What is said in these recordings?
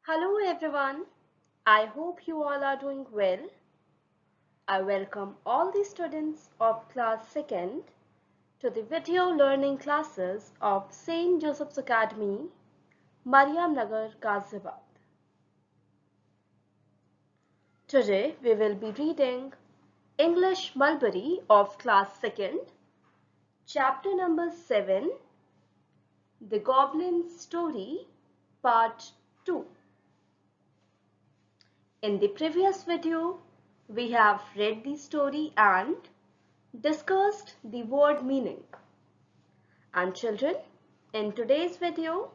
Hello everyone. I hope you all are doing well. I welcome all the students of class 2nd to the video learning classes of St. Joseph's Academy, Mariam Nagar, Ghaziabad. Today we will be reading English Mulberry of class 2nd, chapter number 7, The Goblin Story, part 2. In the previous video, we have read the story and discussed the word meaning. And children, in today's video,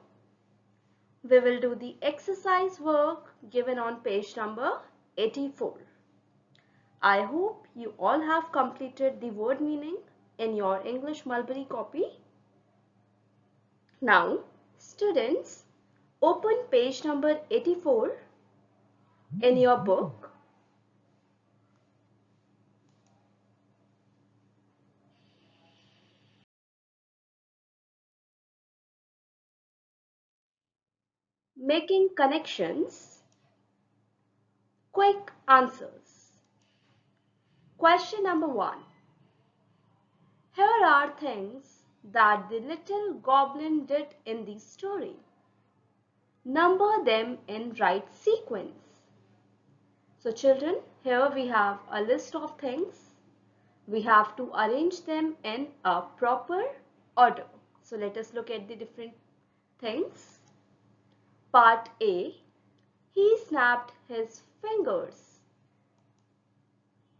we will do the exercise work given on page number 84. I hope you all have completed the word meaning in your English Mulberry copy. Now, students, open page number 84 in your book. Making connections. Quick answers. Question number 1. Here are things that the little goblin did in the story. Number them in right sequence. So children, here we have a list of things. We have to arrange them in a proper order. So let us look at the different things. Part A. He snapped his fingers.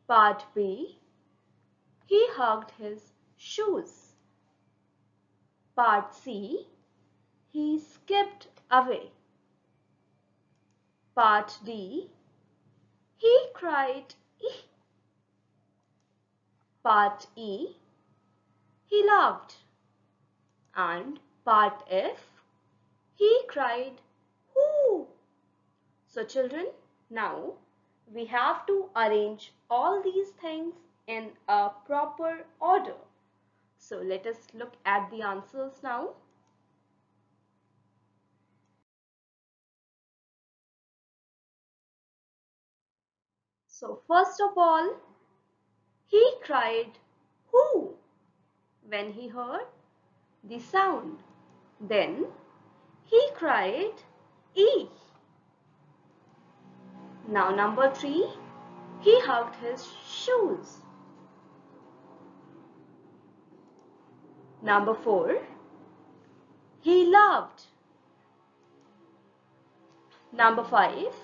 Part B. He hugged his shoes. Part C. He skipped away. Part D. He cried. Part E. He laughed. And part F. He cried. Whoo! So children, now we have to arrange all these things in a proper order. So let us look at the answers now. So first of all, he cried whoo when he heard the sound. Then he cried ee. Now number 3, he hugged his shoes. Number 4, he laughed. Number 5,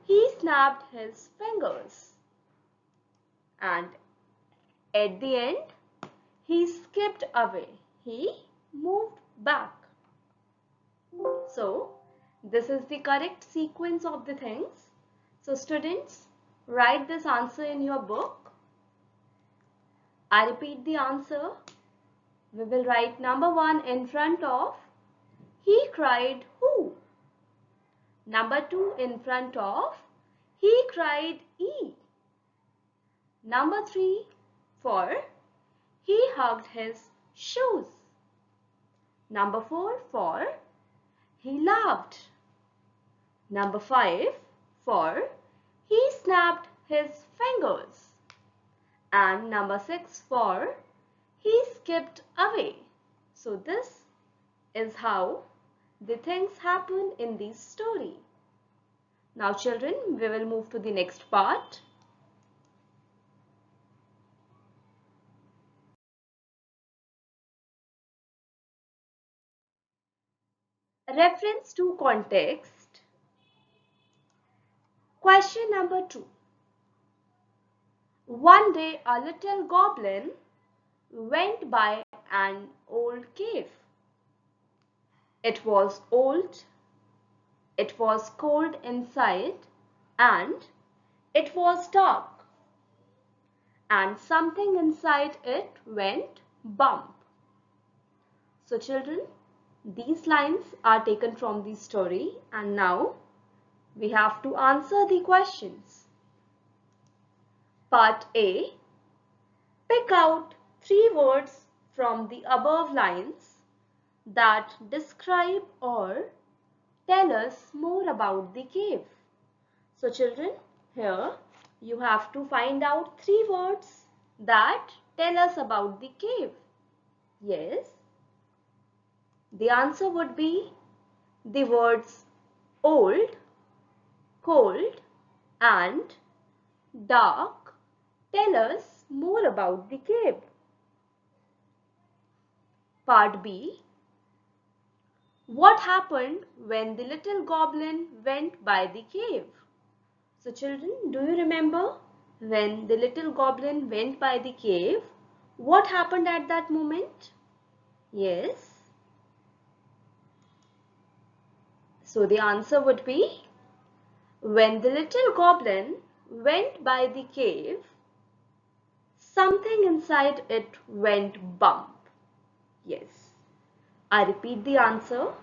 he snapped his fingers. And at the end, he skipped away. He moved back. So, this is the correct sequence of the things. So, students, write this answer in your book. I repeat the answer. We will write number 1 in front of he cried who. Number 2 in front of he cried e. Number 3 for he hugged his shoes. Number 4 for he laughed. Number 5 for he snapped his fingers. And number 6 for he skipped away. So this is how the things happen in this story. Now children, we will move to the next part. Reference to context. Question number 2. One day a little goblin went by an old cave. It was old, it was cold inside, and it was dark. And something inside it went bump. So children, these lines are taken from the story and now we have to answer the questions. Part A. Pick out 3 words from the above lines that describe or tell us more about the cave. So children, here you have to find out 3 words that tell us about the cave. Yes, the answer would be the words old, cold and dark tell us more about the cave. Part B. What happened when the little goblin went by the cave? So children, do you remember when the little goblin went by the cave? What happened at that moment? Yes. So the answer would be, when the little goblin went by the cave, something inside it went bump. Yes. I repeat the answer.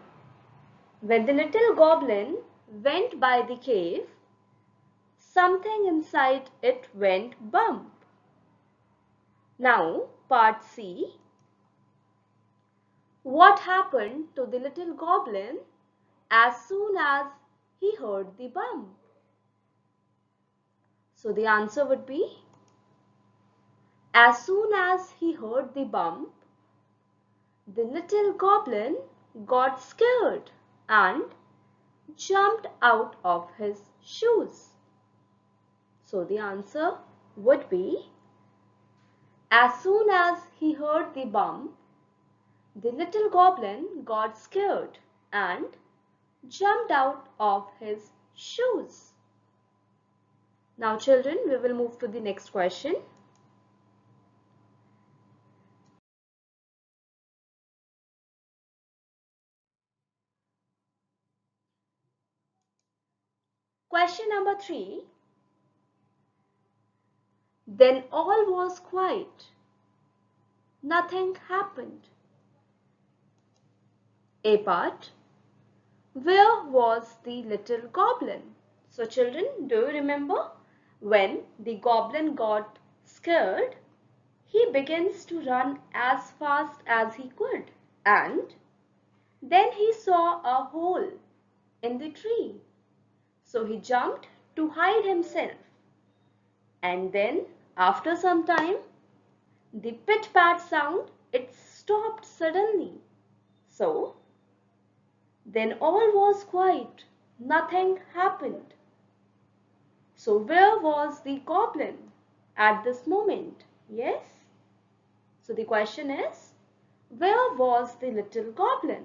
When the little goblin went by the cave, something inside it went bump. Now, part C. What happened to the little goblin as soon as he heard the bump? So the answer would be, as soon as he heard the bump, the little goblin got scared and jumped out of his shoes. So the answer would be, as soon as he heard the bump, the little goblin got scared and jumped out of his shoes. Now children, we will move to the next question. Question number 3. Then all was quiet. Nothing happened. A part. Where was the little goblin? So children, do you remember when the goblin got scared, he begins to run as fast as he could, and then he saw a hole in the tree. So he jumped to hide himself. And then after some time, the pit-pat sound, it stopped suddenly. So then all was quiet. Nothing happened. So where was the goblin at this moment? Yes? So the question is, where was the little goblin?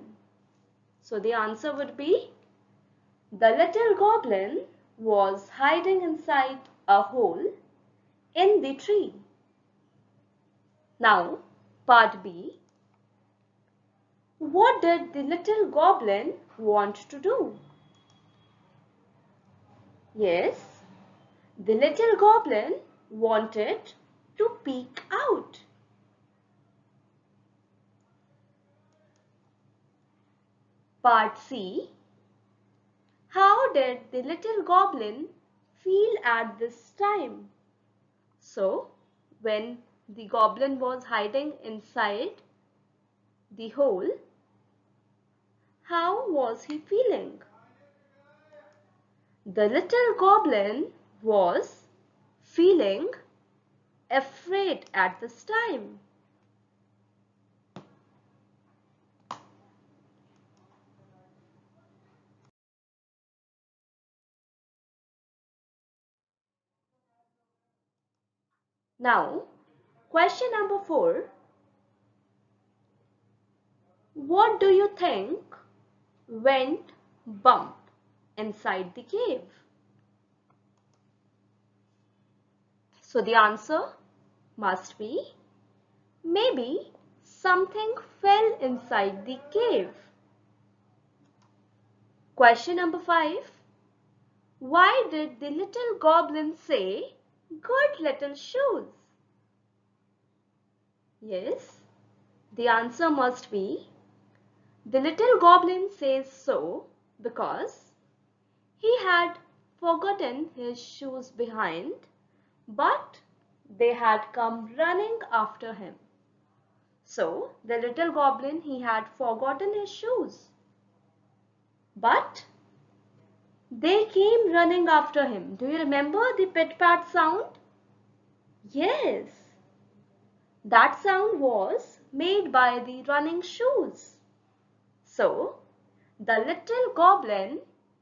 So the answer would be, the little goblin was hiding inside a hole in the tree. Now, part B. What did the little goblin want to do? Yes, the little goblin wanted to peek out. Part C. How did the little goblin feel at this time? So, when the goblin was hiding inside the hole, how was he feeling? The little goblin was feeling afraid at this time. Now, question number 4. What do you think went bump inside the cave? So the answer must be, maybe something fell inside the cave. Question number 5. Why did the little goblin say, "Good little shoes"? Yes, the answer must be, the little goblin says so because he had forgotten his shoes behind, but they had come running after him. So, the little goblin, he had forgotten his shoes. but they came running after him. Do you remember the pit-pat sound? Yes, that sound was made by the running shoes. So, the little goblin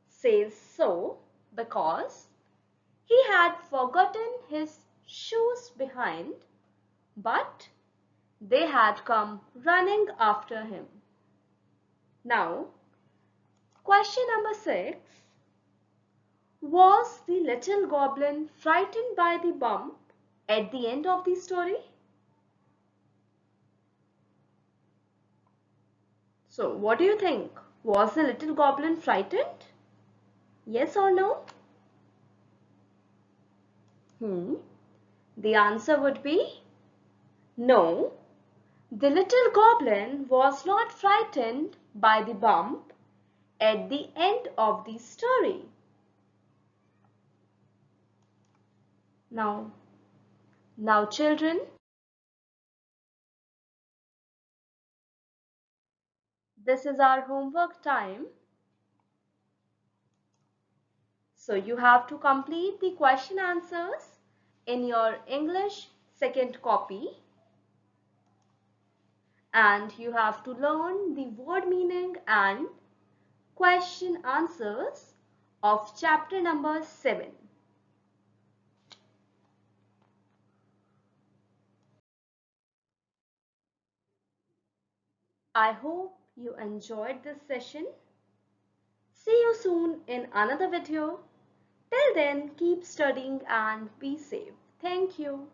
says so because he had forgotten his shoes behind, but they had come running after him. Now, question number 6. Was the little goblin frightened by the bump at the end of the story? So, what do you think? Was the little goblin frightened? Yes or no? The answer would be no. The little goblin was not frightened by the bump at the end of the story. Now children, this is our homework time. So you have to complete the question answers in your English second copy, and you have to learn the word meaning and question answers of chapter number 7. I hope you enjoyed this session. See you soon in another video. Till then, keep studying and be safe. Thank you.